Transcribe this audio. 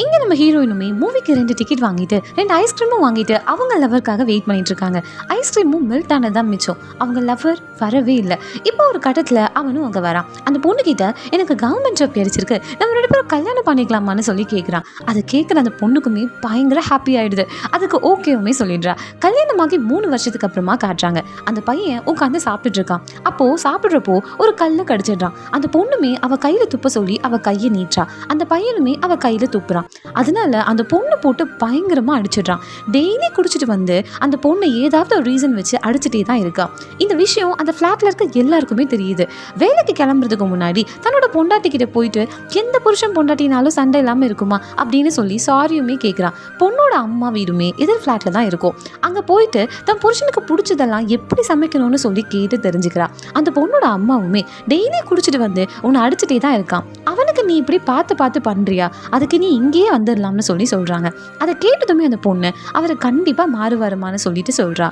இங்கே நம்ம ஹீரோயினுமே மூவிக்கு 2 டிக்கெட் வாங்கிட்டு 2 ஐஸ்கிரீமும் வாங்கிட்டு அவங்க லவருக்காக வெயிட் பண்ணிட்டு இருக்காங்க. ஐஸ்கிரீமும் மெல்ட் ஆனதான் மிச்சம். அவங்க லவர் வரவே இல்லை. இப்போ ஒரு கட்டத்தில் அவனும் அங்கே வரான். அந்த பொண்ணுக்கிட்ட எனக்கு கவர்மெண்ட் ஜாப் கிடைச்சிருக்கு, நம்ம 2 பேரும் கல்யாணம் பண்ணிக்கலாமான்னு சொல்லி கேட்குறான். அதை கேட்குற அந்த பொண்ணுக்குமே பயங்கர ஹாப்பி ஆகிடுது. அதுக்கு ஓகேவுமே சொல்லிடுறா. கல்யாணமாகி 3 வருஷத்துக்கு அப்புறமா காட்டுறாங்க. அந்த பையன் உட்காந்து சாப்பிட்டுட்டு இருக்கான். அப்போது சாப்பிட்றப்போ ஒரு கல்லை கடிச்சிடுறான். அந்த பொண்ணுமே அவள் கையில் துப்ப சொல்லி அவள் கையை நீட்டுறா. அந்த பையனுமே அவள் கையில் துப்புறான். அதனால அந்த பொண்ணு போட்டு பயங்கரமா அடிச்சிடுறான். டெய்லி குடிச்சிட்டு வந்து அந்த பொண்ணை ஏதாவது ஒரு ரீசன் வச்சு அடிச்சுட்டே தான் இருக்கா. இந்த விஷயம் அந்த ஃபிளாட்ல இருக்க எல்லாருக்குமே தெரியுது. வேலைக்கு கிளம்புறதுக்கு முன்னாடி தன்னோட பொண்டாட்டிக்கிட்ட போயிட்டு எந்த புருஷன் பொண்டாட்டினாலும் சண்டை இல்லாமல் இருக்குமா அப்படின்னு சொல்லி சாரியுமே கேட்குறான். பொண்ணோட அம்மா வீடுமே எதிர் ஃபிளாட்ல தான் இருக்கும். அங்கே போயிட்டு தன் புருஷனுக்கு பிடிச்சதெல்லாம் எப்படி சமைக்கணும்னு சொல்லி கேட்டு தெரிஞ்சுக்கிறா. அந்த பொண்ணோட அம்மாவுமே டெய்லி குடிச்சிட்டு வந்து உன்னை அடிச்சுட்டே தான் இருக்கான், அவனுக்கு நீ இப்படி பார்த்து பார்த்து பண்றியா, அதுக்கு நீ இங்கேயே வந்துடலாம்னு சொல்றாங்க. அதை கேட்டதுமே அந்த பொண்ணு அவரை கண்டிப்பா மாறுவாருமான்னு சொல்லிட்டு சொல்றா.